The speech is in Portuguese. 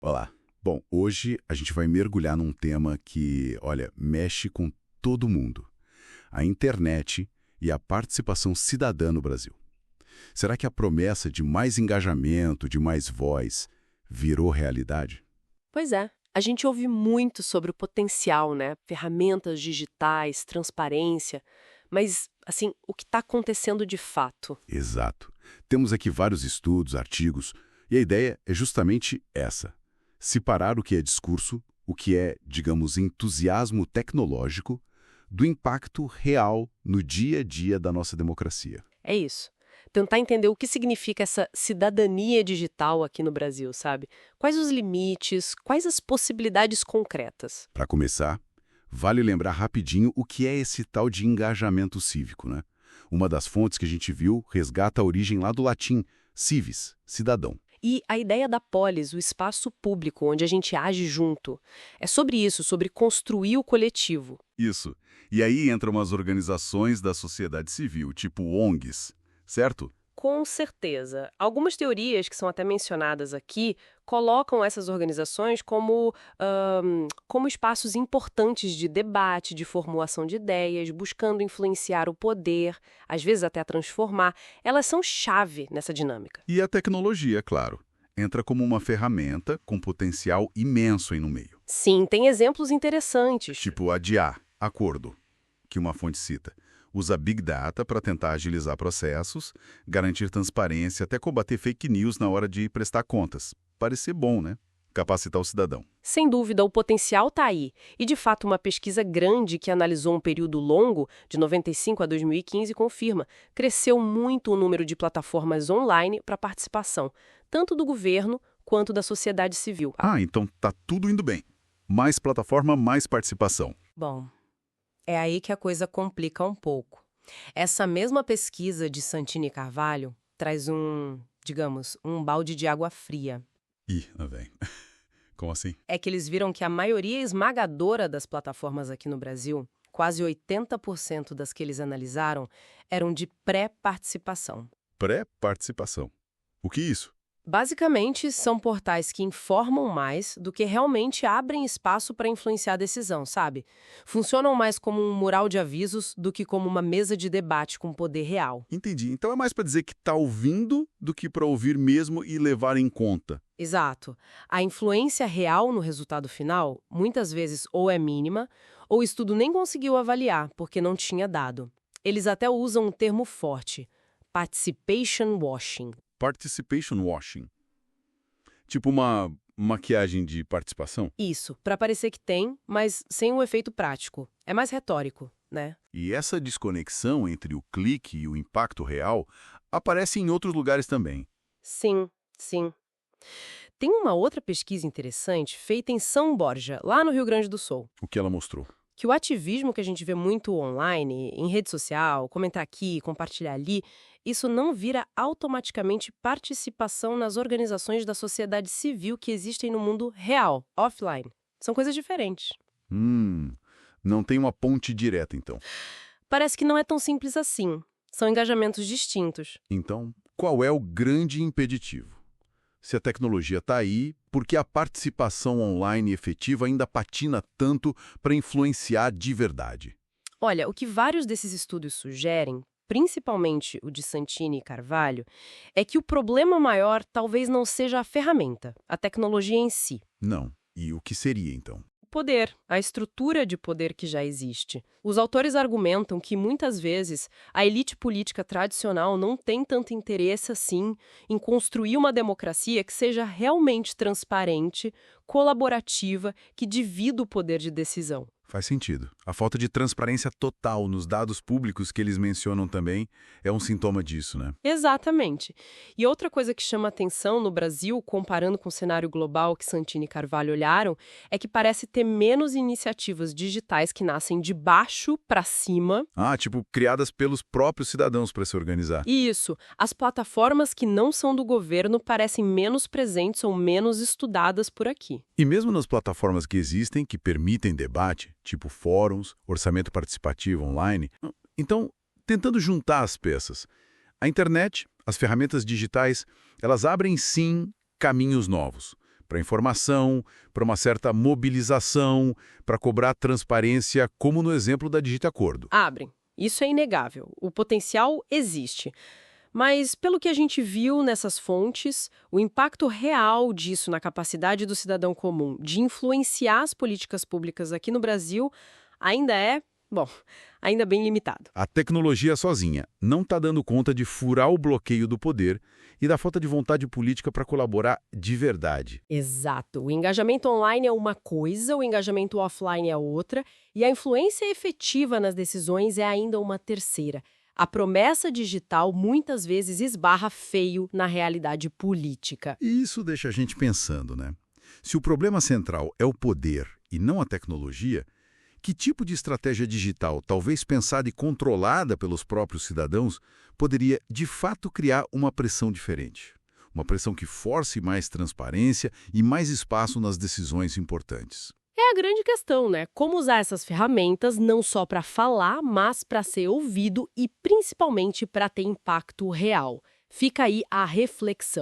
Olá. Bom, hoje a gente vai mergulhar num tema que, olha, mexe com todo mundo. A internet e a participação cidadã no Brasil. Será que a promessa de mais engajamento, de mais voz, virou realidade? Pois é, a gente ouve muito sobre o potencial, né? Ferramentas digitais, transparência, mas, assim, o que está acontecendo de fato? Exato. Temos aqui vários estudos, artigos, e a ideia é justamente essa. Separar o que é discurso, o que é, digamos, entusiasmo tecnológico, do impacto real no dia a dia da nossa democracia. É isso. Tentar entender o que significa essa cidadania digital aqui no Brasil, sabe? Quais os limites, quais as possibilidades concretas? Para começar, vale lembrar rapidinho o que é esse tal de engajamento cívico, né? Uma das fontes que a gente viu resgata a origem lá do latim, civis, cidadão. E a ideia da polis, o espaço público, onde a gente age junto. É sobre isso, sobre construir o coletivo. Isso. E aí entram as organizações da sociedade civil, tipo ONGs, certo? Com certeza. Algumas teorias que são até mencionadas aqui colocam essas organizações como espaços importantes de debate, de formulação de ideias, buscando influenciar o poder, às vezes até transformar. Elas são chave nessa dinâmica. E a tecnologia, claro, entra como uma ferramenta com potencial imenso aí no meio. Sim, tem exemplos interessantes. Tipo a DIA, acordo, que uma fonte cita. Usa Big Data para tentar agilizar processos, garantir transparência, até combater fake news na hora de prestar contas. Parecer bom, né? Capacitar o cidadão. Sem dúvida, o potencial está aí. E, de fato, uma pesquisa grande que analisou um período longo, de 95 a 2015, confirma. Cresceu muito o número de plataformas online para participação, tanto do governo quanto da sociedade civil. Ah, então tá tudo indo bem. Mais plataforma, mais participação. Bom, é aí que a coisa complica um pouco. Essa mesma pesquisa de Santini e Carvalho traz digamos, um balde de água fria. Ih, lá vem. Como assim? É que eles viram que a maioria esmagadora das plataformas aqui no Brasil, quase 80% das que eles analisaram, eram de pré-participação. Pré-participação. O que é isso? Basicamente, são portais que informam mais do que realmente abrem espaço para influenciar a decisão, sabe? Funcionam mais como um mural de avisos do que como uma mesa de debate com poder real. Entendi. Então é mais para dizer que tá ouvindo do que para ouvir mesmo e levar em conta. Exato. A influência real no resultado final, muitas vezes ou é mínima, ou o estudo nem conseguiu avaliar, porque não tinha dado. Eles até usam um termo forte, participation washing. Participation washing. Tipo uma maquiagem de participação. Isso, para parecer que tem, mas sem um efeito prático. É mais retórico, né? E essa desconexão entre o clique e o impacto real aparece em outros lugares também. Sim, sim. Tem uma outra pesquisa interessante feita em São Borja, lá no Rio Grande do Sul, O que ela mostrou. que o ativismo que a gente vê muito online, em rede social, comentar aqui, compartilhar ali, isso não vira automaticamente participação nas organizações da sociedade civil que existem no mundo real, offline. São coisas diferentes. Não tem uma ponte direta, então. Parece que não é tão simples assim. São engajamentos distintos. Então, qual é o grande impeditivo? Se a tecnologia está aí, por que a participação online efetiva ainda patina tanto para influenciar de verdade? Olha, o que vários desses estudos sugerem, principalmente o de Santini e Carvalho, é que o problema maior talvez não seja a ferramenta, a tecnologia em si. Não. E o que seria, então? O poder, a estrutura de poder que já existe. Os autores argumentam que, muitas vezes, a elite política tradicional não tem tanto interesse assim em construir uma democracia que seja realmente transparente, colaborativa, que divida o poder de decisão. Faz sentido. A falta de transparência total nos dados públicos que eles mencionam também é um sintoma disso, né? Exatamente. E outra coisa que chama atenção no Brasil, comparando com o cenário global que Santini e Carvalho olharam, é que parece ter menos iniciativas digitais que nascem de baixo para cima. Ah, tipo, criadas pelos próprios cidadãos para se organizar. Isso. As plataformas que não são do governo parecem menos presentes ou menos estudadas por aqui. E mesmo nas plataformas que existem, que permitem debate, tipo fóruns, orçamento participativo online. Então, tentando juntar as peças, a internet, as ferramentas digitais, elas abrem sim caminhos novos. para informação, para uma certa mobilização, para cobrar transparência, como no exemplo da Digitacordo. Abrem. Isso é inegável. O potencial existe. Mas, pelo que a gente viu nessas fontes, o impacto real disso na capacidade do cidadão comum de influenciar as políticas públicas aqui no Brasil ainda é, ainda bem limitado. A tecnologia sozinha não está dando conta de furar o bloqueio do poder e da falta de vontade política para colaborar de verdade. Exato. O engajamento online é uma coisa, o engajamento offline é outra, e a influência efetiva nas decisões é ainda uma terceira. A promessa digital muitas vezes esbarra feio na realidade política. E isso deixa a gente pensando, né? Se o problema central é o poder e não a tecnologia, que tipo de estratégia digital, talvez pensada e controlada pelos próprios cidadãos, poderia de fato criar uma pressão diferente? Uma pressão que force mais transparência e mais espaço nas decisões importantes. É a grande questão, né? Como usar essas ferramentas não só para falar, mas para ser ouvido e principalmente para ter impacto real. Fica aí a reflexão.